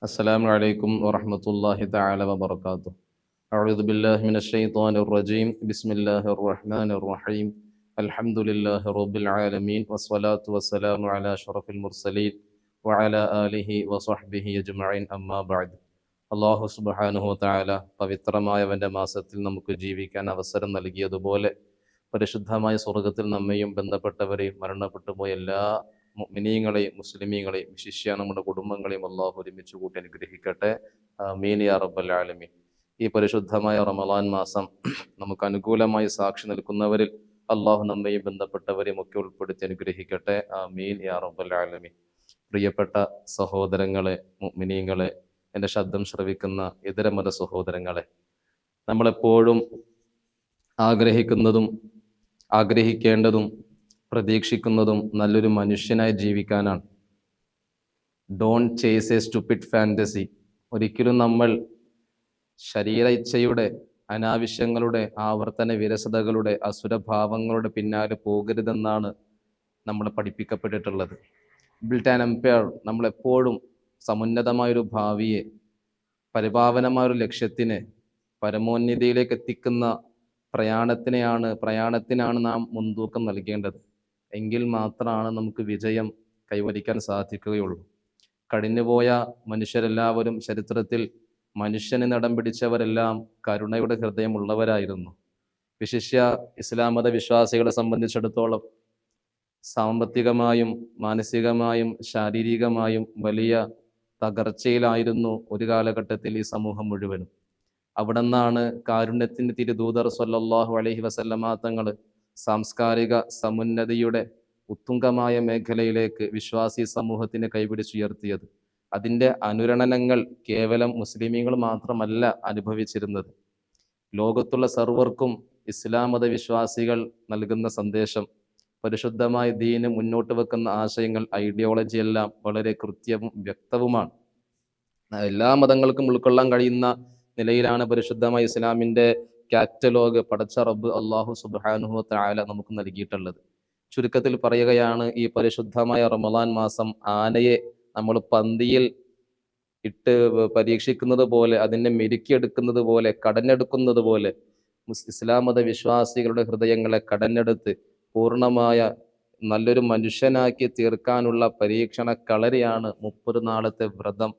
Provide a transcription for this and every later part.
السلام عليكم ورحمة الله تعالى وبركاته. أعوذ بالله من الشيطان الرجيم. بسم الله الرحمن الرحيم. الحمد لله رب العالمين والصلاة والسلام على أشرف المرسلين وعلى آله وصحبه أجمعين أما بعد. അള്ളാഹു സുബ്ഹാനഹു വതആല പവിത്രമായവൻ്റെ മാസത്തിൽ നമുക്ക് ജീവിക്കാൻ അവസരം നൽകിയതുപോലെ പരിശുദ്ധമായ സ്വർഗത്തിൽ നമ്മയും ബന്ധപ്പെട്ടവരെയും മരണപ്പെട്ടു പോയ എല്ലാ മുഅ്മിനീങ്ങളെയും മുസ്ലിമീങ്ങളെയും വിശിഷ്യ നമ്മുടെ കുടുംബങ്ങളെയും അള്ളാഹു ഒരുമിച്ച് കൂട്ടി അനുഗ്രഹിക്കട്ടെ. ആമീൻ യാ റബ്ബൽ ആലമീൻ. ഈ പരിശുദ്ധമായ റമളാൻ മാസം നമുക്ക് അനുകൂലമായി സാക്ഷി നിൽക്കുന്നവരിൽ അള്ളാഹു നമ്മയും ബന്ധപ്പെട്ടവരെയും ഒക്കെ ഉൾപ്പെടുത്തി അനുഗ്രഹിക്കട്ടെ. ആമീൻ യാ റബ്ബൽ ആലമീൻ. പ്രിയപ്പെട്ട സഹോദരങ്ങളെ, മുഅ്മിനീങ്ങളെ, എൻ്റെ ശബ്ദം ശ്രവിക്കുന്ന ഇതര മത സഹോദരങ്ങളെ, നമ്മളെപ്പോഴും ആഗ്രഹിക്കുന്നതും ആഗ്രഹിക്കേണ്ടതും പ്രതീക്ഷിക്കുന്നതും നല്ലൊരു മനുഷ്യനായി ജീവിക്കാനാണ്. Don't chase a stupid fantasy. ഒരിക്കലും നമ്മൾ ശരീര ഇച്ഛയുടെ, അനാവശ്യങ്ങളുടെ, ആവർത്തന വിരസതകളുടെ, അസുരഭാവങ്ങളുടെ പിന്നാലെ പോകരുതെന്നാണ് നമ്മൾ പഠിപ്പിക്കപ്പെട്ടിട്ടുള്ളത്. ബിൽറ്റ് ആൻഡ് എംപയർ നമ്മളെപ്പോഴും സമുന്നതമായൊരു ഭാവിയെ, പരിപാവനമായൊരു ലക്ഷ്യത്തിനെ, പരമോന്നതിയിലേക്ക് എത്തിക്കുന്ന പ്രയാണത്തിനാണ് നാം മുൻതൂക്കം നൽകേണ്ടത്. എങ്കിൽ മാത്രമാണ് നമുക്ക് വിജയം കൈവരിക്കാൻ സാധിക്കുകയുള്ളൂ. കഴിഞ്ഞുപോയ മനുഷ്യരെല്ലാവരും ചരിത്രത്തിൽ മനുഷ്യന് ഇടം പിടിച്ചവരെല്ലാം കരുണയുടെ ഹൃദയമുള്ളവരായിരുന്നു. വിശിഷ്യ ഇസ്ലാം മത വിശ്വാസികളെ സംബന്ധിച്ചിടത്തോളം സാമ്പത്തികമായും മാനസികമായും ശാരീരികമായും വലിയ തകർച്ചയിലായിരുന്നു ഒരു കാലഘട്ടത്തിൽ ഈ സമൂഹം മുഴുവനും. അവിടെ നിന്നാണ് കാരുണ്യത്തിൻ്റെ തിരുദൂതർ സ്വല്ലല്ലാഹു അലൈഹി വസല്ലമ തങ്ങൾ സാംസ്കാരിക സമുന്നതിയുടെ ഉത്തുംഗമായ മേഖലയിലേക്ക് വിശ്വാസി സമൂഹത്തിനെ കൈപിടിച്ചുയർത്തിയത്. അതിൻ്റെ അനുരണനങ്ങൾ കേവലം മുസ്ലിമീങ്ങൾ മാത്രമല്ല അനുഭവിച്ചിരുന്നത്. ലോകത്തുള്ള സർവർക്കും ഇസ്ലാം മത വിശ്വാസികൾ നൽകുന്ന സന്ദേശം, പരിശുദ്ധമായ ദീന് മുന്നോട്ട് വെക്കുന്ന ആശയങ്ങൾ, ഐഡിയോളജി എല്ലാം വളരെ കൃത്യവും വ്യക്തവുമാണ്. എല്ലാ മതങ്ങൾക്കും ഉൾക്കൊള്ളാൻ കഴിയുന്ന നിലയിലാണ് പരിശുദ്ധമായ ഇസ്ലാമിൻ്റെ കാറ്റലോഗ് പടച്ച റബ്ബ് അള്ളാഹു സുബ്ഹാനഹു വതആല നമുക്ക് നൽകിയിട്ടുള്ളത്. ചുരുക്കത്തിൽ പറയുകയാണ്, ഈ പരിശുദ്ധമായ റമളാൻ മാസം ആനയെ നമ്മൾ പന്തിയിൽ ഇട്ട് പരീക്ഷിക്കുന്നത് പോലെ, അതിനെ മെരുക്കിയെടുക്കുന്നത് പോലെ, കടഞ്ഞെടുക്കുന്നത് പോലെ ഇസ്ലാം മത വിശ്വാസികളുടെ ഹൃദയങ്ങളെ കടഞ്ഞെടുത്ത് പൂർണ്ണമായ നല്ലൊരു മനുഷ്യനാക്കി തീർക്കാനുള്ള പരീക്ഷണ കളരിയാണ് 30 നാളത്തെ വ്രതം,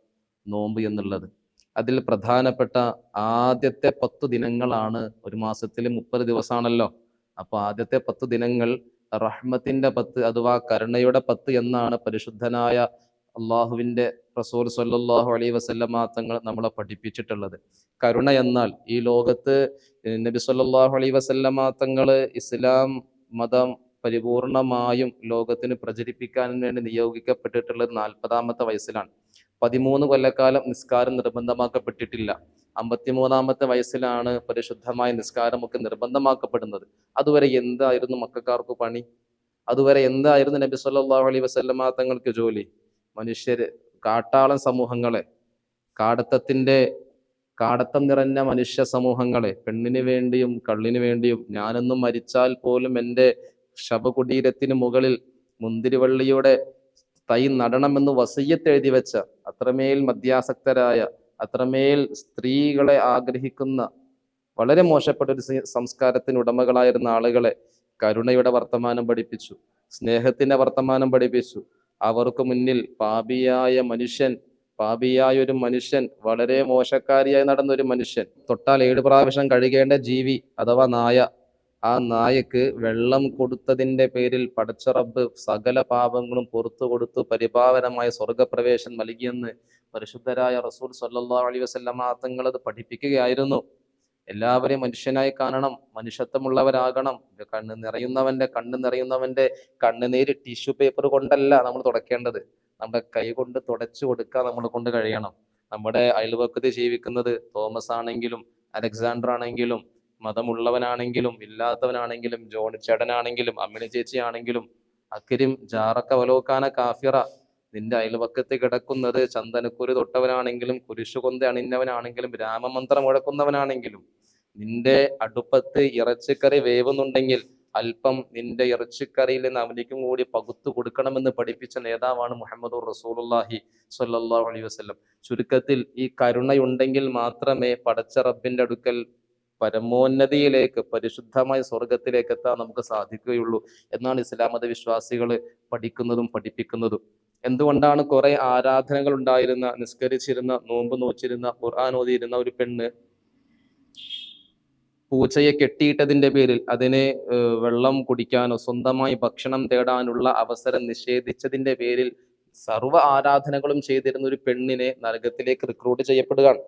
നോമ്പ് എന്നുള്ളത്. അതിൽ പ്രധാനപ്പെട്ട ആദ്യത്തെ 10 ദിനങ്ങളാണ്. ഒരു മാസത്തിൽ 30 ദിവസമാണല്ലോ. അപ്പോൾ ആദ്യത്തെ 10 ദിനങ്ങൾ റഹ്മത്തിന്റെ 10 അഥവാ കരുണയുടെ 10 എന്നാണ് പരിശുദ്ധനായ അള്ളാഹുവിൻ്റെ റസൂൽ സ്വല്ലല്ലാഹു അലൈഹി വസല്ലമ തങ്ങൾ നമ്മളെ പഠിപ്പിച്ചിട്ടുള്ളത്. കരുണ എന്നാൽ ഈ ലോകത്ത് നബി സ്വല്ലല്ലാഹു അലൈഹി വസല്ലമ തങ്ങൾ ഇസ്ലാം മതം പരിപൂർണമായും ലോകത്തിന് പ്രചരിപ്പിക്കാൻ വേണ്ടി നിയോഗിക്കപ്പെട്ടിട്ടുള്ളത് 40-ാമത്തെ വയസ്സിലാണ്. 13 കൊല്ലക്കാലം നിസ്കാരം നിർബന്ധമാക്കപ്പെട്ടിട്ടില്ല. 53-ാമത്തെ വയസ്സിലാണ് പരിശുദ്ധമായ നിസ്കാരമൊക്കെ നിർബന്ധമാക്കപ്പെടുന്നത്. അതുവരെ എന്തായിരുന്നു മക്കൾക്കാർക്ക് പണി? അതുവരെ എന്തായിരുന്നു നബി സല്ലല്ലാഹു അലൈഹി വസല്ലമ തങ്ങൾക്ക് ജോലി? മനുഷ്യര്, കാട്ടാളൻ സമൂഹങ്ങളെ, കാടത്തം നിറഞ്ഞ മനുഷ്യ സമൂഹങ്ങളെ പെണ്ണിന് വേണ്ടിയും കള്ളിന് വേണ്ടിയും, ഞാനൊന്നും മരിച്ചാൽ പോലും എൻ്റെ ശവകുടീരത്തിന് മുകളിൽ മുന്തിരിവള്ളിയുടെ തൈ നടണമെന്ന് വസിയ്യത്ത് എഴുതി വെച്ച, അത്രമേൽ മദ്യാസക്തരായ, അത്രമേൽ സ്ത്രീകളെ ആഗ്രഹിക്കുന്ന വളരെ മോശപ്പെട്ട ഒരു സംസ്കാരത്തിന് ഉടമകളായിരുന്ന ആളുകളെ കരുണയുടെ വർത്തമാനം പഠിപ്പിച്ചു, സ്നേഹത്തിന്റെ വർത്തമാനം പഠിപ്പിച്ചു. അവർക്ക് മുന്നിൽ പാപിയായ ഒരു മനുഷ്യൻ, വളരെ മോശക്കാരിയായി നടന്ന ഒരു മനുഷ്യൻ, തൊട്ടാൽ 7 പ്രാവശ്യം കഴുകേണ്ട ജീവി അഥവാ നായ, ആ നായക്ക് വെള്ളം കൊടുത്തതിൻ്റെ പേരിൽ പടച്ച റബ്ബ് സകല പാപങ്ങളും പുറത്തു കൊടുത്തു പരിപാവനമായ സ്വർഗപ്രവേശം നൽകിയെന്ന് പരിശുദ്ധരായ റസൂൽ സ്വല്ലല്ലാഹു അലൈഹി വസല്ലമ തങ്ങൾ അത് പഠിപ്പിക്കുകയായിരുന്നു. എല്ലാവരെയും മനുഷ്യനായി കാണണം, മനുഷ്യത്വമുള്ളവരാകണം. കണ്ണ് നിറയുന്നവന്റെ കണ്ണുനീര് ടിഷ്യൂ പേപ്പർ കൊണ്ടല്ല നമ്മൾ തുടക്കേണ്ടത്, നമ്മുടെ കൈ കൊണ്ട് തുടച്ചു കൊടുക്കാൻ നമ്മളെ കൊണ്ട് കഴിയണം. നമ്മുടെ അയൽവക്കത്ത് ജീവിക്കുന്നത് തോമസ് ആണെങ്കിലും അലക്സാണ്ടർ ആണെങ്കിലും മതമുള്ളവനാണെങ്കിലും ഇല്ലാത്തവനാണെങ്കിലും ജോൺ ചേട്ടനാണെങ്കിലും അമ്മിണി ചേച്ചി ആണെങ്കിലും അക്കരിം ജാറക്ക വലോക്കാന കാഫിറ, നിന്റെ അയൽവക്കത്ത് കിടക്കുന്നത് ചന്ദനക്കുരു തൊട്ടവനാണെങ്കിലും കുരിശുകൊന്ത അണിഞ്ഞവനാണെങ്കിലും രാമമന്ത്രം മുഴക്കുന്നവനാണെങ്കിലും, നിന്റെ അടുപ്പത്ത് ഇറച്ചിക്കറി വേവുന്നുണ്ടെങ്കിൽ അല്പം നിന്റെ ഇറച്ചിക്കറിയിൽ നിന്ന് അവനിക്കും കൂടി പകുത്തു കൊടുക്കണമെന്ന് പഠിപ്പിച്ച നേതാവാണ് മുഹമ്മദുർ റസൂലുള്ളാഹി സ്വല്ലല്ലാഹു അലൈഹി വസല്ലം. ചുരുക്കത്തിൽ ഈ കരുണയുണ്ടെങ്കിൽ മാത്രമേ പടച്ച റബ്ബിന്റെ അടുക്കൽ പരമോന്നതിയിലേക്ക്, പരിശുദ്ധമായ സ്വർഗത്തിലേക്ക് എത്താൻ നമുക്ക് സാധിക്കുകയുള്ളൂ എന്നാണ് ഇസ്ലാം മത വിശ്വാസികൾ പഠിക്കുന്നതും പഠിപ്പിക്കുന്നതും. എന്തുകൊണ്ടാണ് കുറെ ആരാധനകൾ ഉണ്ടായിരുന്ന, നിസ്കരിച്ചിരുന്ന, നോമ്പ് നോച്ചിരുന്ന, ഖുർആൻ ഓതിയിരുന്ന ഒരു പെണ്ണ് പൂച്ചയെ കെട്ടിയിട്ടതിന്റെ പേരിൽ അതിനെ വെള്ളം കുടിക്കാനോ സ്വന്തമായി ഭക്ഷണം തേടാനുള്ള അവസരം നിഷേധിച്ചതിന്റെ പേരിൽ സർവ്വ ആരാധനകളും ചെയ്തിരുന്ന ഒരു പെണ്ണിനെ നരകത്തിലേക്ക് റിക്രൂട്ട് ചെയ്യപ്പെടുകയാണ്.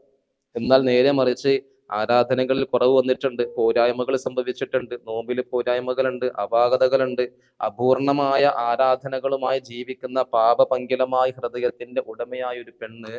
എന്നാൽ നേരെ മറിച്ച് ആരാധനകളിൽ കുറവ് വന്നിട്ടുണ്ട്, പോരായ്മകൾ സംഭവിച്ചിട്ടുണ്ട്, നോമ്പിൽ പോരായ്മകളുണ്ട്, അപാകതകളുണ്ട്. അപൂർണമായ ആരാധനകളുമായി ജീവിക്കുന്ന പാപപങ്കിലമായ ഹൃദയത്തിന്റെ ഉടമയായ ഒരു പെണ്ണ്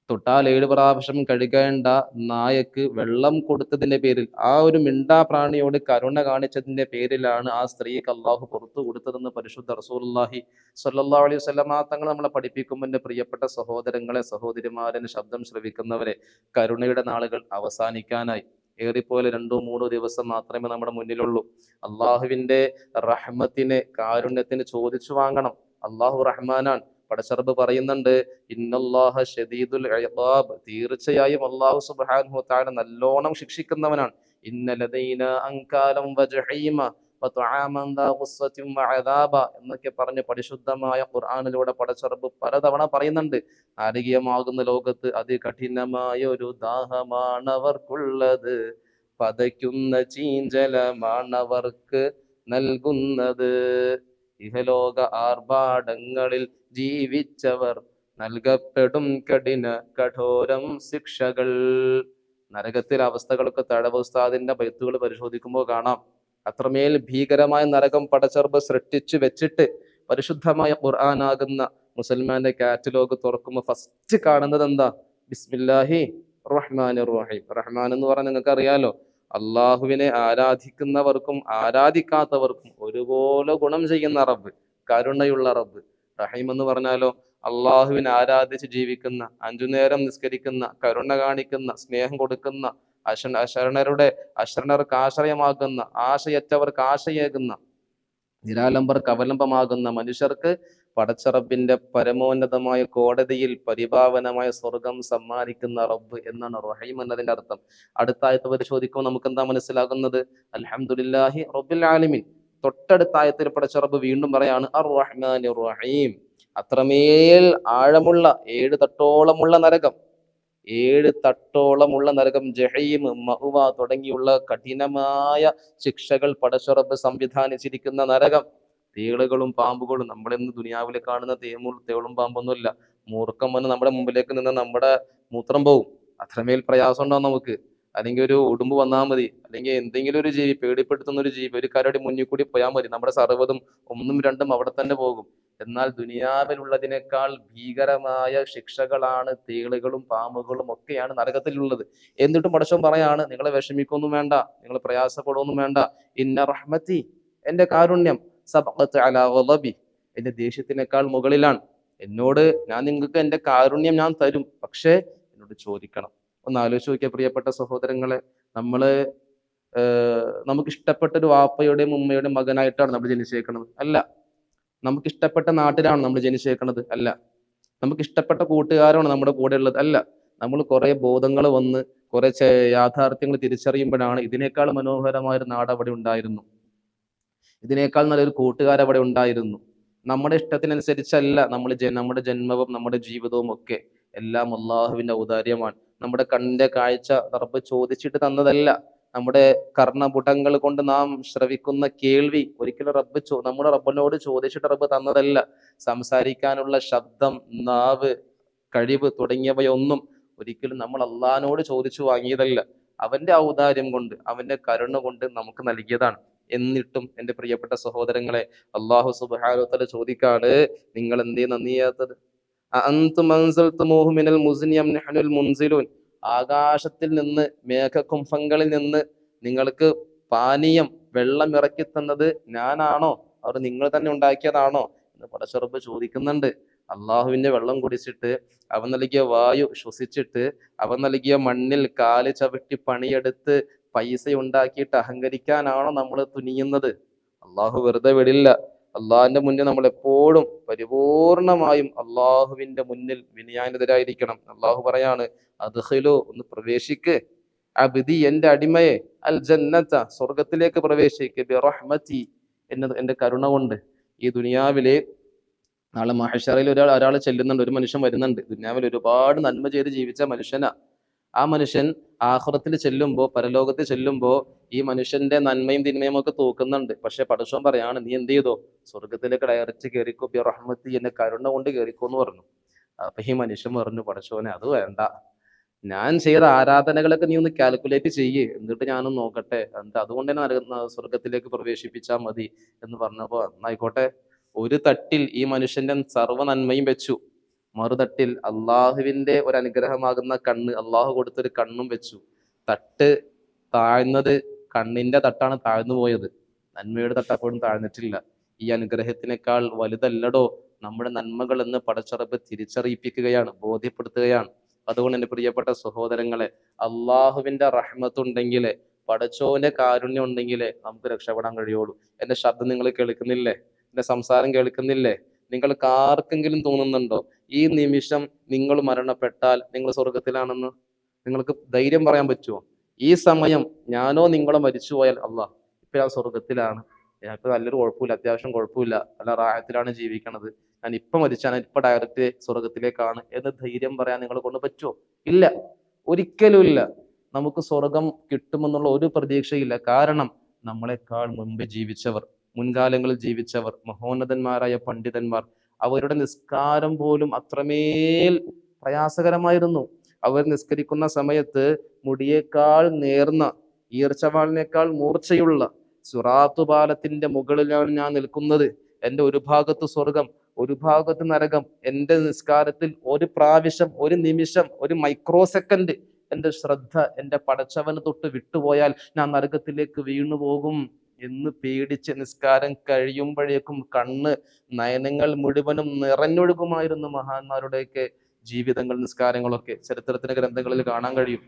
തൊട്ടാൽ 7 പ്രാവശ്യം കഴുകേണ്ട നായക്ക് വെള്ളം കൊടുത്തതിന്റെ പേരിൽ, ആ ഒരു മിണ്ടാ പ്രാണിയോട് കരുണ കാണിച്ചതിന്റെ പേരിലാണ് ആ സ്ത്രീക്ക് അള്ളാഹു പുറത്തു കൊടുത്തതെന്ന് പരിശുദ്ധ റസൂലുള്ളാഹി സ്വല്ലല്ലാഹു അലൈഹി വസല്ലമ തങ്ങൾ നമ്മളെ പഠിപ്പിക്കുമ്പോൾ എൻ്റെ പ്രിയപ്പെട്ട സഹോദരങ്ങളെ, സഹോദരിമാരെ, ശബ്ദം ശ്രവിക്കുന്നവരെ, കരുണയുടെ നാളുകൾ അവസാനിക്കാനായി ഏറിപ്പോലെ 2-3 ദിവസം മാത്രമേ നമ്മുടെ മുന്നിലുള്ളൂ. അള്ളാഹുവിന്റെ റഹ്മത്തിന്, കാരുണ്യത്തിന് ചോദിച്ചു വാങ്ങണം. അള്ളാഹു റഹ്മാനാൻ. പടച്ചറബ് പറയുന്നുണ്ട്, ഇന്നല്ലാഹ ശദീദുൽ ഇഖാബ്, തീർച്ചയായും അല്ലാഹു സുബ്ഹാനഹു വതആല നല്ലോണം ശിക്ഷിക്കുന്നവനാണ്. ഇന്ന ലദൈന അൻകാലം വജഹീമ വതആമൻ ദാ ഖുസ്വത്തിൻ വഅദാബ എന്നൊക്കെ പറഞ്ഞ് പരിശുദ്ധമായ ഖുർആനിലൂടെ പടച്ചറബ് പലതവണ പറയുന്നുണ്ട്. നാരകീയമാകുന്ന ലോകത്ത് അതികഠിനമായ ഒരു ദാഹമാണവർക്കുള്ളത്, പതയ്ക്കുന്ന ചീഞ്ചലമാണവർക്ക് നൽകുന്നത്. ഇഹലോക ആർഭാടങ്ങളിൽ ജീവിച്ചവർ നൽകപ്പെടും കഠോരം ശിക്ഷകൾ. നരകത്തിലെ അവസ്ഥകളൊക്കെ തഴവ ഉസ്താദിന്റെ ബൈത്തുകൾ പരിശോധിക്കുമ്പോൾ കാണാം. അത്രമേൽ ഭീകരമായ നരകം പടച്ചറബ് സൃഷ്ടിച്ചു വെച്ചിട്ട് പരിശുദ്ധമായ ഖുർആനാകുന്ന മുസൽമാന്റെ കാറ്റലോഗ് തുറക്കുമ്പോൾ ഫസ്റ്റ് കാണുന്നത് എന്താ? ബിസ്മില്ലാഹി റഹ്മാനിർ റഹീം. റഹ്മാൻ എന്ന് പറഞ്ഞാൽ നിങ്ങൾക്ക് അറിയാലോ, അള്ളാഹുവിനെ ആരാധിക്കുന്നവർക്കും ആരാധിക്കാത്തവർക്കും ഒരുപോലെ ഗുണം ചെയ്യുന്ന റബ്ബ്, കരുണയുള്ള റബ്ബ്. റഹീം എന്ന് പറഞ്ഞാലോ, അള്ളാഹുവിനെ ആരാധിച്ച് ജീവിക്കുന്ന, 5 നേരം നിസ്കരിക്കുന്ന, കരുണ കാണിക്കുന്ന, സ്നേഹം കൊടുക്കുന്ന, അശരണർക്ക് ആശ്രയമാകുന്ന, ആശയറ്റവർക്ക് ആശയേകുന്ന, നിരാലംബർക്ക് അവലംബമാകുന്ന മനുഷ്യർക്ക് പടച്ചറബിന്റെ പരമോന്നതമായ കോടതിയിൽ പരിപാവനമായ സ്വർഗം സമ്മാനിക്കുന്ന റബ്ബ് എന്നാണ് റഹീം എന്നതിന്റെ അർത്ഥം. അടുത്തായത്ത് പരിശോധിക്കുമ്പോൾ നമുക്ക് എന്താ മനസ്സിലാകുന്നത്? അൽഹംദുലില്ലാഹി റബ്ബിൽ ആലമീൻ. തൊട്ടടുത്തായത്തിൽ പടച്ചറബ് വീണ്ടും പറയാണ് അർ റഹ്മാനിർ റഹീം. അത്രമേൽ ആഴമുള്ള 7 തട്ടോളമുള്ള നരകം, 7 തട്ടോളമുള്ള നരകം, ജഹീം, മഅ്വ തുടങ്ങിയുള്ള കഠിനമായ ശിക്ഷകൾ പടച്ചറബ് സംവിധാനിച്ചിരിക്കുന്ന നരകം. തേളുകളും പാമ്പുകളും, നമ്മളിന്ന് ദുനിയാവിൽ കാണുന്ന തേളും പാമ്പൊന്നുമില്ല. മൂർഖം വന്ന് നമ്മുടെ മുമ്പിലേക്ക് നിന്ന് നമ്മുടെ മൂത്രം പോവും. അത്രമേൽ പ്രയാസം ഉണ്ടാവും നമുക്ക്. അല്ലെങ്കിൽ ഒരു ഉടുമ്പ് വന്നാൽ മതി, അല്ലെങ്കിൽ എന്തെങ്കിലും ഒരു ജീവി, പേടിപ്പെടുത്തുന്ന ഒരു ജീവി ഒരു കരടി മുന്നിൽ കൂടി പോയാൽ മതി, നമ്മുടെ സർവ്വതും 1ഉം 2ഉം അവിടെ തന്നെ പോകും. എന്നാൽ ദുനിയാവിലുള്ളതിനേക്കാൾ ഭീകരമായ ശിക്ഷകളാണ് തേളുകളും പാമ്പുകളും ഒക്കെയാണ് നരകത്തിലുള്ളത്. എന്നിട്ടും പടച്ചോൻ പറയാണ്, നിങ്ങളെ വിഷമിക്കൊന്നും വേണ്ട, നിങ്ങൾ പ്രയാസപ്പെടുകയൊന്നും വേണ്ട. ഇന്ന റഹ്മത്തി, എന്റെ കാരുണ്യം, സബഖത്ത് അലാ ഗളബി, എന്റെ ദേഷ്യത്തിനേക്കാൾ മുകളിലാണ്. എന്നോട് ഞാൻ നിങ്ങൾക്ക് എന്റെ കാരുണ്യം ഞാൻ തരും, പക്ഷേ എന്നോട് ചോദിക്കണം. ഒന്ന് ആലോചിച്ച് നോക്കിയ പ്രിയപ്പെട്ട സഹോദരങ്ങളെ, നമുക്ക് ഇഷ്ടപ്പെട്ട ഒരു വാപ്പയുടെയും ഉമ്മയുടെയും മകനായിട്ടാണ് നമ്മൾ ജനിച്ചേക്കുന്നത്? അല്ല. നമുക്ക് ഇഷ്ടപ്പെട്ട നാട്ടിലാണ് നമ്മൾ ജനിച്ചേക്കുന്നത്? അല്ല. നമുക്ക് ഇഷ്ടപ്പെട്ട കൂട്ടുകാരാണ് നമ്മുടെ കൂടെ ഉള്ളത്? അല്ല. നമ്മൾ കുറെ ബോധങ്ങൾ വന്ന് കുറെ യാഥാർത്ഥ്യങ്ങൾ തിരിച്ചറിയുമ്പോഴാണ് ഇതിനേക്കാൾ മനോഹരമായ ഒരു നാട് അവിടെ ഉണ്ടായിരുന്നു, ഇതിനേക്കാൾ നല്ലൊരു കൂട്ടുകാരവിടെ ഉണ്ടായിരുന്നു. നമ്മുടെ ഇഷ്ടത്തിനനുസരിച്ചല്ല നമ്മുടെ ജന്മവും നമ്മുടെ ജീവിതവും ഒക്കെ. എല്ലാം അള്ളാഹുവിന്റെ ഔദാര്യമാണ്. നമ്മുടെ കണ്ണിന്റെ കാഴ്ച റബ്ബ് ചോദിച്ചിട്ട് തന്നതല്ല. നമ്മുടെ കർണപുടങ്ങൾ കൊണ്ട് നാം ശ്രവിക്കുന്ന കേൾവി ഒരിക്കലും നമ്മുടെ റബ്ബിനോട് ചോദിച്ചിട്ട് റബ്ബ് തന്നതല്ല. സംസാരിക്കാനുള്ള ശബ്ദം, നാവ്, കഴിവ് തുടങ്ങിയവയൊന്നും ഒരിക്കലും നമ്മൾ അള്ളാഹിനോട് ചോദിച്ചു വാങ്ങിയതല്ല. അവന്റെ ഔദാര്യം കൊണ്ട്, അവന്റെ കരുണ കൊണ്ട് നമുക്ക് നൽകിയതാണ്. എന്നിട്ടും എൻ്റെ പ്രിയപ്പെട്ട സഹോദരങ്ങളെ, അള്ളാഹു സുബ്ഹാനഹു വ തആല ചോദിക്കാണ്, നിങ്ങൾ എന്തേ നന്ദി ചെയ്യാത്തത്? അഅൻതും അൻസൽതുമൂഹു മിനൽ മുസ്നി അം നഹ്നുൽ മുൻസിലൂൻ. ആകാശത്തിൽ നിന്ന്, മേഘകുംഭങ്ങളിൽ നിന്ന് നിങ്ങൾക്ക് പാനീയം, വെള്ളം ഇറക്കി തന്നത് ഞാനാണോ, അവർ നിങ്ങൾ തന്നെ ഉണ്ടാക്കിയതാണോ എന്ന് പടച്ചറബ് ചോദിക്കുന്നുണ്ട്. അള്ളാഹുവിന്റെ വെള്ളം കുടിച്ചിട്ട്, അവൻ നൽകിയ വായു ശ്വസിച്ചിട്ട്, അവൻ നൽകിയ മണ്ണിൽ കാല് ചവിട്ടി പണിയെടുത്ത് പൈസ ഉണ്ടാക്കിയിട്ട് അഹങ്കരിക്കാനാണോ നമ്മൾ തുനിയുന്നത്? അള്ളാഹു വെറുതെ വിടില്ല. അള്ളാഹിന്റെ മുന്നിൽ നമ്മൾ എപ്പോഴും പരിപൂർണമായും അള്ളാഹുവിന്റെ മുന്നിൽ വിനയാനിതരായിരിക്കണം. അള്ളാഹു പറയാണ്, അദ്ഖിലു, ഒന്ന് പ്രവേശിക്ക്, അബ്ദി, എന്റെ അടിമയെ, അൽ ജന്നത, സ്വർഗത്തിലേക്ക് പ്രവേശിക്ക്, ബിറഹ്മതി, എന്റെ കരുണ കൊണ്ട്. ഈ ദുനിയാവിലെ നാളെ മഹ്ശറിൽ ഒരാൾ ചെല്ലുന്നുണ്ട്, ഒരു മനുഷ്യൻ വരുന്നുണ്ട്. ദുനിയാവിൽ ഒരുപാട് നന്മ ചെയ്ത് ജീവിച്ച മനുഷ്യനാ. ആ മനുഷ്യൻ ആഖിറത്തിൽ ചെല്ലുമ്പോ, പരലോകത്തിൽ ചെല്ലുമ്പോ ഈ മനുഷ്യന്റെ നന്മയും തിന്മയും ഒക്കെ തൂക്കുന്നുണ്ട്. പക്ഷെ പടച്ചോൻ പറയാണ്, നീ എന്ത് ചെയ്തോ? സ്വർഗത്തിലേക്ക് ഡയറക്റ്റ് കയറിക്കോ, ബി റഹ്മത്തി, എന്നെ കരുണ കൊണ്ട് കയറിക്കോ എന്ന് പറഞ്ഞു. അപ്പൊ ഈ മനുഷ്യൻ പറഞ്ഞു, പടച്ചോനെ അത് വേണ്ട, ഞാൻ ചെയ്ത ആരാധനകളൊക്കെ നീ ഒന്ന് കാൽക്കുലേറ്റ് ചെയ്യേ, എന്നിട്ട് ഞാനൊന്ന് നോക്കട്ടെ, എന്നിട്ട് അതുകൊണ്ട് തന്നെ സ്വർഗത്തിലേക്ക് പ്രവേശിപ്പിച്ചാൽ മതി എന്ന് പറഞ്ഞപ്പോ, എന്നായിക്കോട്ടെ. ഒരു തട്ടിൽ ഈ മനുഷ്യന്റെ സർവ്വ നന്മയും വെച്ചു, മറുതട്ടിൽ അള്ളാഹുവിന്റെ ഒരു അനുഗ്രഹമാകുന്ന കണ്ണ്, അള്ളാഹു കൊടുത്തൊരു കണ്ണും വെച്ചു. തട്ട് താഴ്ന്നത്, കണ്ണിന്റെ തട്ടാണ് താഴ്ന്നു പോയത്, നന്മയുടെ തട്ട് അപ്പോഴും താഴ്ന്നിട്ടില്ല. ഈ അനുഗ്രഹത്തിനേക്കാൾ വലുതല്ലടോ നമ്മുടെ നന്മകൾ എന്ന് പടച്ചറബ് തിരിച്ചറിയിപ്പിക്കുകയാണ്, ബോധ്യപ്പെടുത്തുകയാണ്. അതുകൊണ്ട് എൻ്റെ പ്രിയപ്പെട്ട സഹോദരങ്ങളെ, അള്ളാഹുവിന്റെ റഹ്മത്തുണ്ടെങ്കിലേ, പടച്ചോന്റെ കാരുണ്യം ഉണ്ടെങ്കിലേ നമുക്ക് രക്ഷപ്പെടാൻ കഴിയുള്ളൂ. എൻ്റെ ശബ്ദം നിങ്ങൾ കേൾക്കുന്നില്ലേ? എൻ്റെ സംസാരം കേൾക്കുന്നില്ലേ? നിങ്ങൾക്ക് ആർക്കെങ്കിലും തോന്നുന്നുണ്ടോ ഈ നിമിഷം നിങ്ങൾ മരണപ്പെട്ടാൽ നിങ്ങൾ സ്വർഗത്തിലാണെന്ന്? നിങ്ങൾക്ക് ധൈര്യം പറയാൻ പറ്റുമോ? ഈ സമയം ഞാനോ നിങ്ങളോ മരിച്ചുപോയാൽ, അള്ളാഹ് ഇപ്പൊ ഞാൻ സ്വർഗത്തിലാണ്, ഇപ്പൊ നല്ലൊരു കുഴപ്പമില്ല, അത്യാവശ്യം കുഴപ്പമില്ല, നല്ല റാഹത്തിലാണ് ജീവിക്കണത്, ഞാൻ ഇപ്പൊ മരിച്ചാൽ ഇപ്പൊ ഡയറക്റ്റ് സ്വർഗത്തിലേക്കാണ് എന്ന് ധൈര്യം പറയാൻ നിങ്ങളെ കൊണ്ട് പറ്റുമോ? ഇല്ല, ഒരിക്കലും ഇല്ല. നമുക്ക് സ്വർഗം കിട്ടുമെന്നുള്ള ഒരു പ്രതീക്ഷയില്ല. കാരണം നമ്മളെക്കാൾ മുൻപ് ജീവിച്ചവർ, മുൻകാലങ്ങളിൽ ജീവിച്ചവർ, മഹോന്നതന്മാരായ പണ്ഡിതന്മാർ, അവരുടെ നിസ്കാരം പോലും അത്രമേൽ പ്രയാസകരമായിരുന്നു. അവർ നിസ്കരിക്കുന്ന സമയത്ത് മുടിയേക്കാൾ നേർന്ന, ഈർച്ചവാളിനേക്കാൾ മൂർച്ചയുള്ള സിറാത്ത് പാലത്തിന്റെ മുകളിലാണ് ഞാൻ നിൽക്കുന്നത്. എൻ്റെ ഒരു ഭാഗത്ത് സ്വർഗം, ഒരു ഭാഗത്ത് നരകം. എൻ്റെ നിസ്കാരത്തിൽ ഒരു പ്രാവശ്യം, ഒരു നിമിഷം, ഒരു മൈക്രോ സെക്കൻഡ് എൻ്റെ ശ്രദ്ധ എൻ്റെ പടച്ചവന് തൊട്ട് വിട്ടുപോയാൽ ഞാൻ നരകത്തിലേക്ക് വീണു പോകും എന്ന് പേടിച്ച് നിസ്കാരം കഴിയുമ്പോഴേക്കും നയനങ്ങൾ മുഴുവനും നിറഞ്ഞൊഴുകുമായിരുന്നു മഹാന്മാരുടെയൊക്കെ ജീവിതങ്ങൾ, നിസ്കാരങ്ങളൊക്കെ ചരിത്രത്തിന്റെ ഗ്രന്ഥങ്ങളിൽ കാണാൻ കഴിയും.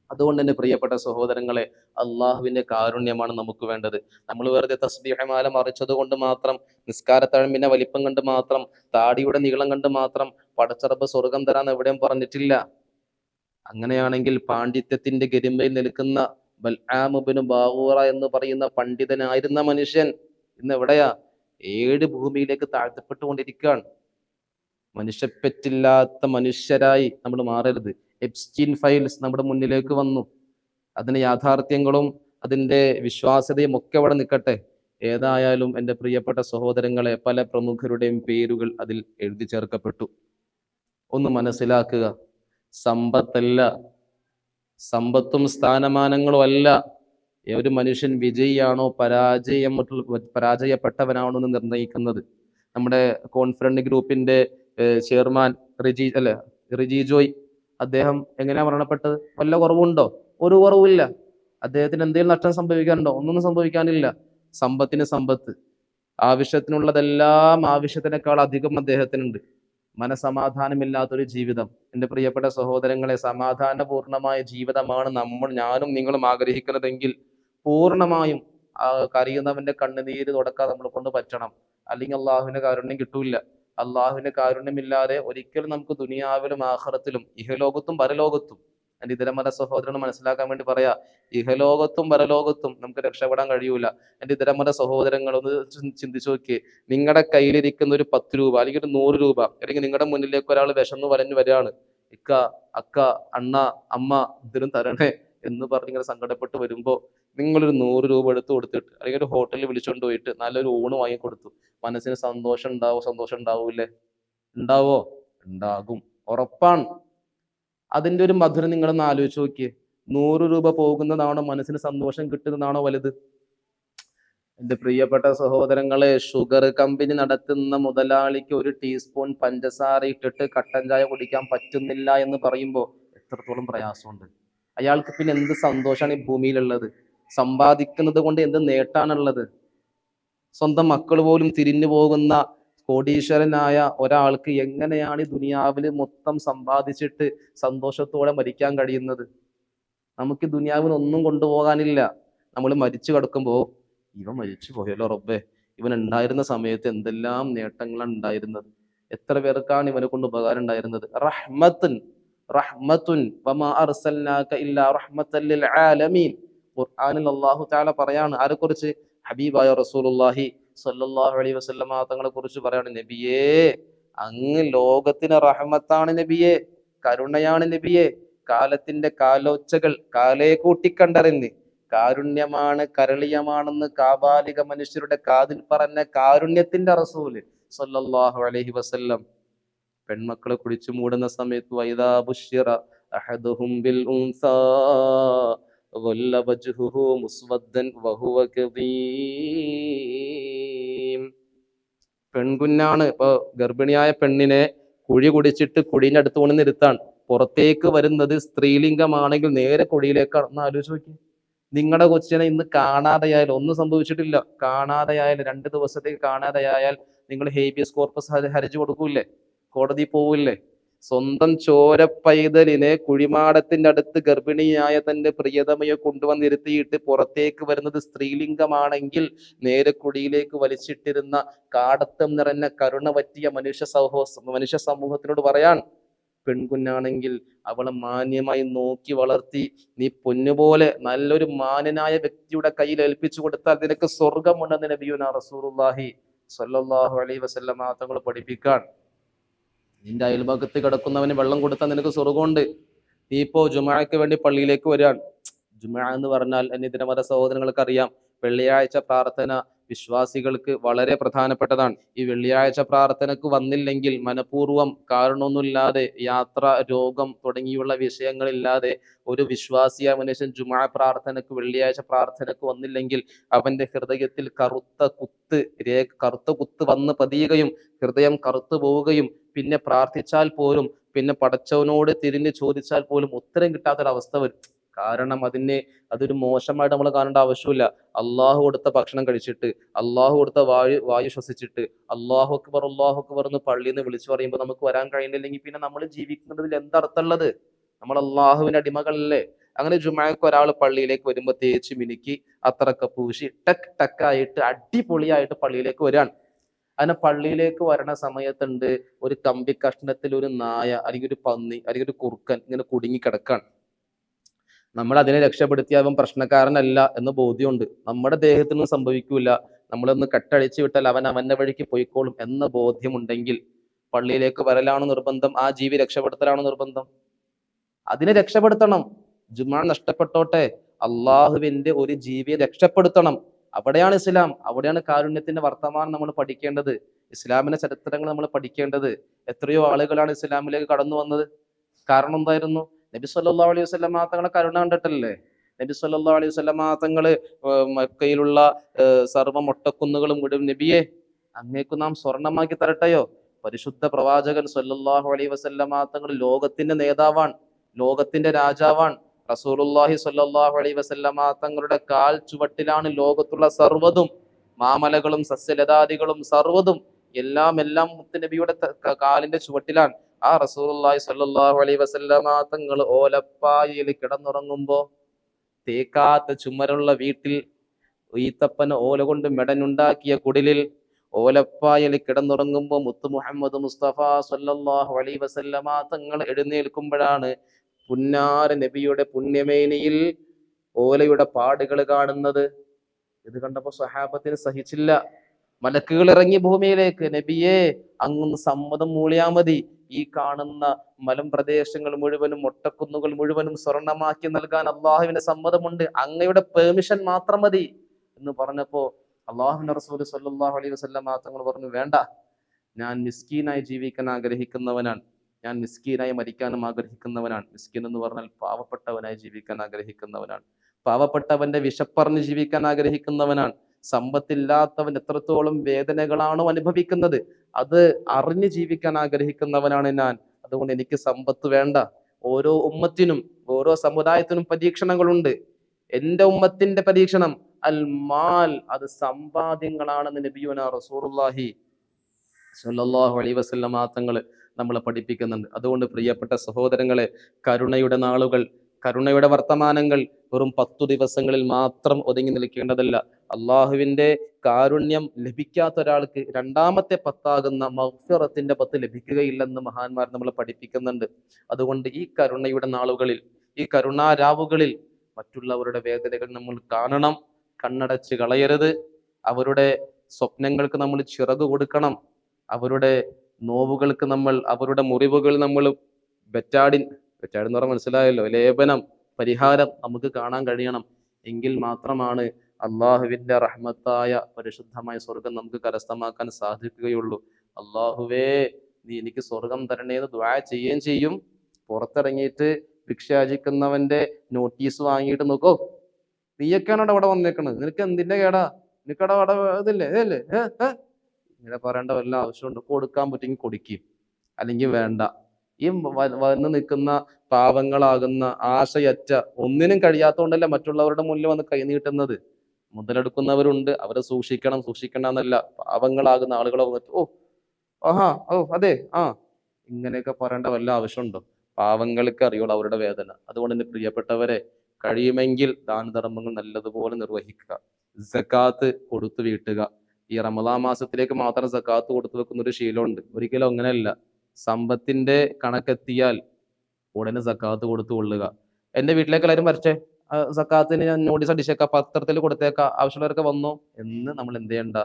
അതുകൊണ്ട് തന്നെ പ്രിയപ്പെട്ട സഹോദരങ്ങളെ, അള്ളാഹുവിന്റെ കാരുണ്യമാണ് നമുക്ക് വേണ്ടത്. നമ്മൾ വെറുതെ തസ്ബീഹമാല മറിച്ചത് കൊണ്ട് മാത്രം, നിസ്കാരത്തഴമ്പിന്റെ വലിപ്പം കണ്ട് മാത്രം, താടിയുടെ നീളം കണ്ട് മാത്രം പടച്ചറബ് സ്വർഗം തരാൻ എവിടെയും പറഞ്ഞിട്ടില്ല. അങ്ങനെയാണെങ്കിൽ പാണ്ഡിത്യത്തിന്റെ ഗരിമയിൽ നിൽക്കുന്ന ബൽആം ഇബ്നു ബാവൂറ എന്ന് പറയുന്ന പണ്ഡിതനായിരുന്ന മനുഷ്യൻ ഇന്ന് എവിടെയാ? 7 ഭൂമിയിലേക്ക് താഴ്ത്തപ്പെട്ടുകൊണ്ടിരിക്കുകയാണ്. മനുഷ്യപ്പെറ്റില്ലാത്ത മനുഷ്യരായി നമ്മൾ മാറരുത്. എപ്സ്റ്റീൻ ഫയൽസ് നമ്മുടെ മുന്നിലേക്ക് വന്നു. അതിന്റെ യാഥാർത്ഥ്യങ്ങളും അതിന്റെ വിശ്വാസ്യതയും ഒക്കെ അവിടെ നിൽക്കട്ടെ. ഏതായാലും എൻ്റെ പ്രിയപ്പെട്ട സഹോദരങ്ങളെ, പല പ്രമുഖരുടെയും പേരുകൾ അതിൽ എഴുതി ചേർക്കപ്പെട്ടു. ഒന്ന് മനസ്സിലാക്കുക, സമ്പത്തല്ല, സമ്പത്തും സ്ഥാനമാനങ്ങളും അല്ല ഒരു മനുഷ്യൻ വിജയിയാണോ പരാജയപ്പെട്ടവനാണോ എന്ന് നിർണ്ണയിക്കുന്നത്. നമ്മുടെ കോൺഫറൻസ് ഗ്രൂപ്പിന്റെ ചെയർമാൻ റിജി ജോയ്, അദ്ദേഹം എങ്ങനെയാ മരണപ്പെട്ടത്? വല്ല കുറവുണ്ടോ? ഒരു കുറവില്ല. അദ്ദേഹത്തിന് എന്തെങ്കിലും നഷ്ടം സംഭവിക്കാനുണ്ടോ? ഒന്നും സംഭവിക്കാനില്ല. സമ്പത്തിന് സമ്പത്ത്, ആവശ്യത്തിനുള്ളതെല്ലാം ആവശ്യത്തിനേക്കാൾ അധികം അദ്ദേഹത്തിനുണ്ട്. മനസമാധാനമില്ലാത്തൊരു ജീവിതം. എൻ്റെ പ്രിയപ്പെട്ട സഹോദരങ്ങളെ, സമാധാനപൂർണമായ ജീവിതമാണ് ഞാനും നിങ്ങളും ആഗ്രഹിക്കുന്നതെങ്കിൽ പൂർണ്ണമായും കരയുന്നവന്റെ കണ്ണുനീര് തുടക്കാൻ നമ്മളെ കൊണ്ട് പറ്റണം. അല്ലെങ്കിൽ അള്ളാഹുവിന്റെ കാരുണ്യം കിട്ടൂല. അള്ളാഹുവിന്റെ കാരുണ്യമില്ലാതെ ഒരിക്കലും നമുക്ക് ദുനിയാവിലും ആഖിറത്തിലും, ഇഹലോകത്തും പരലോകത്തും, എൻ്റെ ഇതരമത സഹോദരന് മനസ്സിലാക്കാൻ വേണ്ടി പറയാ, ഇഹലോകത്തും പരലോകത്തും നമുക്ക് രക്ഷപ്പെടാൻ കഴിയൂല. എൻ്റെ ഇതരമത സഹോദരങ്ങൾ ഒന്ന് ചിന്തിച്ചു നോക്കിയേ. നിങ്ങളുടെ കയ്യിലിരിക്കുന്ന ഒരു 10 രൂപ അല്ലെങ്കിൽ ഒരു 100 രൂപ, അല്ലെങ്കിൽ നിങ്ങളുടെ മുന്നിലേക്ക് ഒരാൾ വിശന്ന് വരഞ്ഞു വരികയാണ്, ഇക്ക, അക്ക, അണ്ണ, അമ്മ, ഇതിനും തരണേ എന്ന് പറഞ്ഞ് ഇങ്ങനെ സങ്കടപ്പെട്ട് വരുമ്പോ നിങ്ങളൊരു 100 രൂപ എടുത്ത് കൊടുത്തിട്ട്, അല്ലെങ്കിൽ ഒരു ഹോട്ടലിൽ വിളിച്ചുകൊണ്ട് പോയിട്ട് നല്ലൊരു ഊണ് വാങ്ങിക്കൊടുത്തു, മനസ്സിന് സന്തോഷം ഉണ്ടാവൂലേ? ഉണ്ടാവോ? ഉണ്ടാകും, ഉറപ്പാണ്. അതിന്റെ ഒരു മധുരം നിങ്ങളൊന്ന് ആലോചിച്ച് നോക്കിയേ. 100 രൂപ പോകുന്നതാണോ മനസ്സിന് സന്തോഷം കിട്ടുന്നതാണോ വലുത്? എൻ്റെ പ്രിയപ്പെട്ട സഹോദരങ്ങളെ, ഷുഗർ കമ്പനി നടത്തുന്ന മുതലാളിക്ക് ഒരു ടീസ്പൂൺ പഞ്ചസാര ഇട്ടിട്ട് കട്ടൻ ചായ കുടിക്കാൻ പറ്റുന്നില്ല എന്ന് പറയുമ്പോൾ എത്രത്തോളം പ്രയാസമുണ്ട്. അയാൾക്ക് പിന്നെ എന്ത് സന്തോഷമാണ് ഈ ഭൂമിയിലുള്ളത്? സമ്പാദിക്കുന്നത് കൊണ്ട് എന്ത് നേട്ടാണുള്ളത്? സ്വന്തം മക്കൾ പോലും തിരിഞ്ഞു പോകുന്ന കോടീശ്വരനായ ഒരാൾക്ക് എങ്ങനെയാണ് ഈ ദുനിയാവിൽ മൊത്തം സമ്പാദിച്ചിട്ട് സന്തോഷത്തോടെ മരിക്കാൻ കഴിയുന്നത്? നമുക്ക് ദുനിയാവിന് ഒന്നും കൊണ്ടുപോകാനില്ല. നമ്മൾ മരിച്ചു കിടക്കുമ്പോൾ ഇവൻ മരിച്ചു പോയല്ലോ റബ്ബേ, ഇവൻ ഉണ്ടായിരുന്ന സമയത്ത് എന്തെല്ലാം നേട്ടങ്ങളാണ് ഉണ്ടായിരുന്നത്, എത്ര പേർക്കാണ് ഇവനെ കൊണ്ട് ഉപകാരം ഉണ്ടായിരുന്നത്. റഹ്മത്തുൻ വമാ അർസൽനാക ഇല്ലാ റഹ്മത്തൻ ലിൽ ആലമീൻ. ഖുർആനിൽ അല്ലാഹു തആല പറയാണ് ആരെക്കുറിച്ച്? ഹബീബായ റസൂലുള്ളാഹി സ്വല്ലല്ലാഹു അലൈഹി വസല്ലമ തങ്ങളെ കുറിച്ച് പറയാണ്, നബിയേ അങ്ങ് ലോകത്തിന് റഹ്മത്താണ് നബിയേ, കരുണയാണ് നബിയേ. കാലത്തിന്റെ കാലോച്ചകൾ കാലേ കൂട്ടിക്കണ്ടറിഞ്ഞ് കാരുണ്യമാണ് കരളീയമാണെന്ന് കാബാലിക മനുഷ്യരുടെ കാതിൽ പറഞ്ഞ കാരുണ്യത്തിന്റെ റസൂല് സ്വല്ലല്ലാഹു അലൈഹി വസല്ലം പെൺമക്കളെ കുഴിച്ചു മൂടുന്ന സമയത്ത് വൈദാ ബുശ്ശിറ അഹദുഹും ബിൽ ഉൻസാ ظل وجهه مسودا وهو كظيم. പെൺകുഞ്ഞാണ്. ഇപ്പൊ ഗർഭിണിയായ പെണ്ണിനെ കുഴി കുടിച്ചിട്ട് കുഴീൻ്റെ അടുത്ത് കൊണ്ട് നിർത്താൻ, പുറത്തേക്ക് വരുന്നത് സ്ത്രീലിംഗമാണെങ്കിൽ നേരെ കുഴിയിലേക്കാണ്. ഒന്ന് ആലോചിച്ച് നോക്കി, നിങ്ങളുടെ കൊച്ചിനെ ഇന്ന് കാണാതെയായാൽ, ഒന്നും സംഭവിച്ചിട്ടില്ല, കാണാതെയായാൽ 2 ദിവസത്തേക്ക് കാണാതെയായാൽ നിങ്ങൾ ഹേബിയസ് കോർപ്പസ് ഹർജി കൊടുക്കൂല്ലേ, കോടതി പോവില്ലേ? സ്വന്തം ചോര പൈതലിനെ കുഴിമാടത്തിന്റെ അടുത്ത് ഗർഭിണിയായ തന്റെ പ്രിയതമയെ കൊണ്ടുവന്നിരുത്തിയിട്ട് പുറത്തേക്ക് വരുന്നത് സ്ത്രീലിംഗമാണെങ്കിൽ നേരെ കുഴിയിലേക്ക് വലിച്ചിട്ടിരുന്ന കാടത്തം നിറഞ്ഞ കരുണ പറ്റിയ മനുഷ്യ സമൂഹത്തിനോട് പറയാൻ, പെൺകുഞ്ഞാണെങ്കിൽ അവളെ മാന്യമായി നോക്കി വളർത്തി നീ പൊന്നുപോലെ നല്ലൊരു മാന്യനായ വ്യക്തിയുടെ കയ്യിൽ ഏൽപ്പിച്ചു കൊടുത്താൽ നിനക്ക് സ്വർഗമുണ്ടെന്ന് നബിയുനാ റസൂലുള്ളാഹി സ്വല്ലല്ലാഹു അലൈഹി വസല്ലമ തങ്ങൾ പഠിപ്പിക്കാൻ. നിന്റെ അയൽഭാഗത്ത് കിടക്കുന്നവന് വെള്ളം കൊടുത്താൽ നിനക്ക് സ്വർഗമുണ്ട്. നീ ഇപ്പോ ജുമാഅക്ക് വേണ്ടി പള്ളിയിലേക്ക് വരികയാണ്. ജുമാ എന്ന് പറഞ്ഞാൽ അന്യതര സഹോദരങ്ങൾക്ക് അറിയാം, വെള്ളിയാഴ്ച പ്രാർത്ഥന വിശ്വാസികൾക്ക് വളരെ പ്രധാനപ്പെട്ടതാണ്. ഈ വെള്ളിയാഴ്ച പ്രാർത്ഥനക്ക് വന്നില്ലെങ്കിൽ, മനഃപൂർവ്വം കാരണമൊന്നുമില്ലാതെ, യാത്ര, രോഗം തുടങ്ങിയുള്ള വിഷയങ്ങളില്ലാതെ ഒരു വിശ്വാസിയായ മനുഷ്യൻ ജുമാ പ്രാർത്ഥനക്ക്, വെള്ളിയാഴ്ച പ്രാർത്ഥനക്ക് വന്നില്ലെങ്കിൽ അവന്റെ ഹൃദയത്തിൽ കറുത്ത കുത്ത് വന്ന് പതിയുകയും ഹൃദയം കറുത്തു പോവുകയും പിന്നെ പ്രാർത്ഥിച്ചാൽ പോലും, പിന്നെ പടച്ചവനോട് തിരിഞ്ഞ് ചോദിച്ചാൽ പോലും ഉത്തരം കിട്ടാത്തൊരവസ്ഥ വരും. കാരണം അതൊരു മോശമായിട്ട് നമ്മൾ കാണേണ്ട ആവശ്യമില്ല. അള്ളാഹു കൊടുത്ത ഭക്ഷണം കഴിച്ചിട്ട്, അള്ളാഹു കൊടുത്ത വായു ശ്വസിച്ചിട്ട് അള്ളാഹു അക്ബർ എന്ന് പള്ളിയിൽ നിന്ന് വിളിച്ചു പറയുമ്പോൾ നമുക്ക് വരാൻ കഴിയുന്നില്ലെങ്കിൽ പിന്നെ നമ്മൾ ജീവിക്കുന്നതിൽ എന്തർത്ഥമുള്ളത്? നമ്മൾ അള്ളാഹുവിന്റെ അടിമകളല്ലേ? അങ്ങനെ ജുമാക്ക് ഒരാൾ പള്ളിയിലേക്ക് വരുമ്പോൾ തേച്ച് മിനുക്കി അത്രക്കെ പൂശി ടക്കായിട്ട് അടിപൊളിയായിട്ട് പള്ളിയിലേക്ക് വരികയാണ്. അങ്ങനെ പള്ളിയിലേക്ക് വരണ സമയത്തുണ്ട് ഒരു കമ്പി കഷ്ണത്തിൽ ഒരു നായ അല്ലെങ്കിൽ ഒരു പന്നി അല്ലെങ്കിൽ ഒരു കുറുക്കൻ ഇങ്ങനെ കുടുങ്ങി കിടക്കാണ്. നമ്മൾ അതിനെ രക്ഷപ്പെടുത്തിയ അവൻ പ്രശ്നക്കാരനല്ല എന്ന് ബോധ്യമുണ്ട്. നമ്മുടെ ദേഹത്തിനൊന്നും സംഭവിക്കൂല, നമ്മളൊന്ന് കെട്ടഴിച്ചു വിട്ടാൽ അവൻ അവന്റെ വഴിക്ക് പോയിക്കോളും എന്ന ബോധ്യമുണ്ടെങ്കിൽ പള്ളിയിലേക്ക് വരലാണോ നിർബന്ധം? ആ ജീവി രക്ഷപ്പെടുത്തലാണോ നിർബന്ധം? അതിനെ രക്ഷപ്പെടുത്തണം. ജുമാ നഷ്ടപ്പെട്ടോട്ടെ, അള്ളാഹുവിന്റെ ഒരു ജീവിയെ രക്ഷപ്പെടുത്തണം. അവിടെയാണ് ഇസ്ലാം, അവിടെയാണ് കാരുണ്യത്തിന്റെ വർത്തമാനം നമ്മൾ പഠിക്കേണ്ടത്, ഇസ്ലാമിന്റെ ചരിത്രങ്ങൾ നമ്മൾ പഠിക്കേണ്ടത്. എത്രയോ ആളുകളാണ് ഇസ്ലാമിലേക്ക് കടന്നു വന്നത്. കാരണം എന്തായിരുന്നു? നബി സല്ലല്ലാഹു അലൈഹി വസല്ലമ തങ്ങളെ കരുണ കണ്ടിട്ടല്ലേ? നബി സല്ലല്ലാഹു അലൈഹി വസല്ലമ തങ്ങള് മക്കയിലുള്ള സർവ്വ മൊട്ടക്കുന്നുകളും വിടും, നബിയെ അങ്ങേക്ക് നാം സ്വർണമാക്കി തരട്ടെയോ? പരിശുദ്ധ പ്രവാചകൻ സല്ലല്ലാഹു അലൈഹി വസല്ലമ തങ്ങൾ ലോകത്തിന്റെ നേതാവാൻ, ലോകത്തിന്റെ രാജാവാൻ. റസൂലുള്ളാഹി സ്വല്ലല്ലാഹു അലൈഹി വസല്ലമ തങ്ങളുടെ കാൽ ചുവട്ടിലാണ് ലോകത്തുള്ള സർവ്വതും, മാമലകളും സസ്യലതാദികളും സർവ്വതും എല്ലാം മുത്തുനബിയുടെ കാലിന്റെ ചുവട്ടിലാണ്. ആ റസൂലുള്ളാഹി സ്വല്ലല്ലാഹു അലൈഹി വസല്ലമ തങ്ങൾ ഓലപ്പായയിൽ കിടന്നുറങ്ങുമ്പോ, തേക്കാത്ത ചുമരുള്ള വീട്ടിൽ, ഈത്തപ്പന ഓല കൊണ്ട് മെടനുണ്ടാക്കിയ കുടിലിൽ ഓലപ്പായയിൽ കിടന്നുറങ്ങുമ്പോ മുത്തു മുഹമ്മദ് മുസ്തഫ സ്വല്ലല്ലാഹു അലൈഹി വസല്ലമ തങ്ങൾ എഴുന്നേൽക്കുമ്പോഴാണ് പുന്നാര നബിയുടെ പുണ്യമേനിയിൽ ഓലയുടെ പാടുകൾ കാണുന്നത്. ഇത് കണ്ടപ്പോ സ്വഹാബത്തിന് സഹിച്ചില്ല. മലക്കുകൾ ഇറങ്ങി ഭൂമിയിലേക്ക്, നബിയെ അങ്ങ് സമ്മതം മൂളിയാ മതി, ഈ കാണുന്ന മലമ്പ്രദേശങ്ങൾ മുഴുവനും ഒട്ടക്കുന്നുകൾ മുഴുവനും സ്വർണമാക്കി നൽകാൻ അള്ളാഹുവിന്റെ സമ്മതമുണ്ട്, അങ്ങയുടെ പെർമിഷൻ മാത്രം മതി എന്ന് പറഞ്ഞപ്പോ അള്ളാഹുവിന്റെ റസൂൽ സ്വല്ലല്ലാഹു അലൈഹി വസല്ലം തങ്ങൾ പറഞ്ഞു, വേണ്ട, ഞാൻ മിസ്കീനായി ജീവിക്കാൻ ആഗ്രഹിക്കുന്നവനാണ്, ഞാൻ മിസ്കീനായി മരിക്കാനും ആഗ്രഹിക്കുന്നവനാണ്. മിസ്കീൻ എന്ന് പറഞ്ഞാൽ പാവപ്പെട്ടവനായി ജീവിക്കാൻ ആഗ്രഹിക്കുന്നവനാണ്, പാവപ്പെട്ടവന്റെ വിശപ്പറിഞ്ഞ് ജീവിക്കാൻ ആഗ്രഹിക്കുന്നവനാണ്. സമ്പത്തില്ലാത്തവൻ എത്രത്തോളം വേദനകളാണോ അനുഭവിക്കുന്നത് അത് അറിഞ്ഞ് ജീവിക്കാൻ ആഗ്രഹിക്കുന്നവനാണ് ഞാൻ. അതുകൊണ്ട് എനിക്ക് സമ്പത്ത് വേണ്ട. ഓരോ ഉമ്മത്തിനും, ഓരോ സമുദായത്തിനും പരീക്ഷണങ്ങളുണ്ട്. എന്റെ ഉമ്മത്തിന്റെ പരീക്ഷണം അൽ മാൽ, അത് സമ്പാദ്യങ്ങളാണെന്ന് നബിയുനാ റസൂലുള്ളാഹി സ്വല്ലല്ലാഹു അലൈഹി വസല്ലം തങ്ങൾ നമ്മളെ പഠിപ്പിക്കുന്നുണ്ട്. അതുകൊണ്ട് പ്രിയപ്പെട്ട സഹോദരങ്ങളെ, കരുണയുടെ നാളുകൾ കരുണയുടെ വർത്തമാനങ്ങൾ വെറും 10 ദിവസങ്ങളിൽ മാത്രം ഒതുങ്ങി നിൽക്കേണ്ടതല്ല. അള്ളാഹുവിന്റെ കാരുണ്യം ലഭിക്കാത്ത ഒരാൾക്ക് രണ്ടാമത്തെ 10 മഗ്ഫിറത്തിന്റെ 10 ലഭിക്കുകയില്ലെന്ന് മഹാന്മാർ നമ്മളെ പഠിപ്പിക്കുന്നുണ്ട്. അതുകൊണ്ട് ഈ കരുണയുടെ നാളുകളിൽ, ഈ കരുണാരാവുകളിൽ മറ്റുള്ളവരുടെ വേദനകൾ നമ്മൾ കാണണം, കണ്ണടച്ച് കളയരുത്. അവരുടെ സ്വപ്നങ്ങൾക്ക് നമ്മൾ ചിറക് കൊടുക്കണം. അവരുടെ നോവുകൾക്ക് നമ്മൾ, അവരുടെ മുറിവുകൾ നമ്മൾ ബെറ്റാഡിൻ ബെറ്റാഡിൻ എന്ന് പറഞ്ഞാൽ മനസ്സിലായല്ലോ, ലേപനം, പരിഹാരം നമുക്ക് കാണാൻ കഴിയണം. എങ്കിൽ മാത്രമാണ് അള്ളാഹുവിന്റെ റഹ്മത്തായ പരിശുദ്ധമായ സ്വർഗം നമുക്ക് കരസ്ഥമാക്കാൻ സാധിക്കുകയുള്ളൂ. അള്ളാഹുവേ, നീ എനിക്ക് സ്വർഗം തരണേന്ന് ദുആ ചെയ്യുകയും ചെയ്യും. പുറത്തിറങ്ങിയിട്ട് ഭിക്ഷയാചിക്കുന്നവന്റെ നോട്ടീസ് വാങ്ങിയിട്ട് നോക്കോ, നീയൊക്കെയാണ് അവിടെ വന്നേക്കണത്, നിനക്ക് എന്തിന്റെ കേടാ, നിനക്കവിടെ അവിടെ ഇതില്ലേ ഇങ്ങനെ പറയേണ്ട വല്ല ആവശ്യമുണ്ട്? കൊടുക്കാൻ പറ്റുമെങ്കിൽ കൊടുക്കും, അല്ലെങ്കിൽ വേണ്ട. ഈ വന്ന് നിൽക്കുന്ന പാവങ്ങളാകുന്ന ആശയറ്റ, ഒന്നിനും കഴിയാത്തതുകൊണ്ടല്ല മറ്റുള്ളവരുടെ മുന്നിൽ വന്ന് കൈനീട്ടുന്നത്. മുതലെടുക്കുന്നവരുണ്ട്, അവരെ സൂക്ഷിക്കണം, സൂക്ഷിക്കണം എന്നല്ല. പാവങ്ങളാകുന്ന ആളുകളെ വന്നിട്ട് അതെ ഇങ്ങനെയൊക്കെ പറയേണ്ട വല്ല ആവശ്യമുണ്ടോ? പാവങ്ങൾക്ക് അറിയുള്ളൂ അവരുടെ വേദന. അതുകൊണ്ട് എന്റെ പ്രിയപ്പെട്ടവരെ, കഴിയുമെങ്കിൽ ദാനധർമ്മങ്ങൾ നല്ലതുപോലെ നിർവഹിക്കുക, സക്കാത്ത് കൊടുത്തു വീട്ടുക. ഈ റമദാൻ മാസത്തിലേക്ക് മാത്രം സക്കാത്ത് കൊടുത്തു വെക്കുന്ന ഒരു ശീലമുണ്ട്. ഒരിക്കലും അങ്ങനെയല്ല. സമ്പത്തിന്റെ കണക്കെത്തിയാൽ ഉടനെ സക്കാത്ത് കൊടുത്തു കൊള്ളുക. എന്റെ വീട്ടിലേക്ക് എല്ലാവരും വരട്ടെ, സക്കാത്തിന് ഞാൻ നോട്ടീസ് അടിച്ചേക്കാം, പത്രത്തിൽ കൊടുത്തേക്കാം, ആവശ്യമുള്ളവരൊക്കെ വന്നോ എന്ന് നമ്മൾ എന്ത് ചെയ്യണ്ട.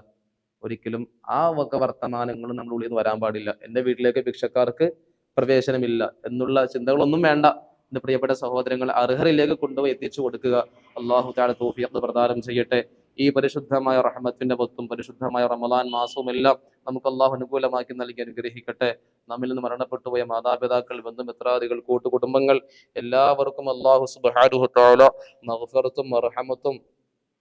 ഒരിക്കലും ആ വക വർത്തമാനങ്ങളും നമ്മുടെ ഉള്ളിൽ നിന്ന് വരാൻ പാടില്ല. എന്റെ വീട്ടിലേക്ക് ഭിക്ഷക്കാർക്ക് പ്രവേശനമില്ല എന്നുള്ള ചിന്തകളൊന്നും വേണ്ട. എന്റെ പ്രിയപ്പെട്ട സഹോദരങ്ങൾ, അർഹരിലേക്ക് കൊണ്ടുപോയി എത്തിച്ചു കൊടുക്കുക. അള്ളാഹു തആല തൗഫീഖ് പ്രദാനം ചെയ്യട്ടെ. ഈ പരിശുദ്ധമായ റഹ്മത്തിന്റെ പൊത്തും പരിശുദ്ധമായ റമദാൻ മാസവും എല്ലാം നമുക്ക് അള്ളാഹു അനുകൂലമാക്കി നൽകി അനുഗ്രഹിക്കട്ടെ. നമ്മിൽ നിന്ന് മരണപ്പെട്ടുപോയ മാതാപിതാക്കൾ, ബന്ധുമിത്രാദികൾ, കൂട്ടുകുടുംബങ്ങൾ എല്ലാവർക്കും അള്ളാഹു സുബ്ഹാനഹു തആല മഗ്ഫിറത്തും മർഹമത്തും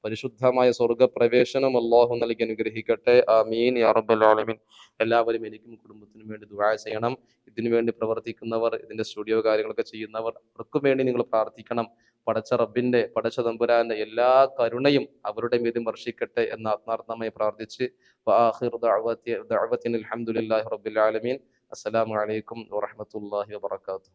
പരിശുദ്ധമായ സ്വർഗപ്രവേശനം അള്ളാഹു നൽകി അനുഗ്രഹിക്കട്ടെ. ആമീൻ യാ റബ്ബൽ ആലമീൻ. എല്ലാവരും എനിക്കും കുടുംബത്തിനും വേണ്ടി ദുആ ചെയ്യണം. ഇതിനു വേണ്ടി പ്രവർത്തിക്കുന്നവർ, ഇതിന്റെ സ്റ്റുഡിയോ കാര്യങ്ങളൊക്കെ ചെയ്യുന്നവർ, അവർക്കും വേണ്ടി നിങ്ങൾ പ്രാർത്ഥിക്കണം. പടച്ച തമ്പുരാന്റെ എല്ലാ കരുണയും അവരുടെ മീതും വർഷിക്കട്ടെ എന്ന് ആത്മാർത്ഥമായി പ്രാർത്ഥിച്ച് അൽഹംദുലില്ലാഹി റബ്ബിൽ ആലമീൻ. അസ്സലാമു അലൈക്കും വറഹ്മത്തുള്ളാഹി വബറകാതുഹു.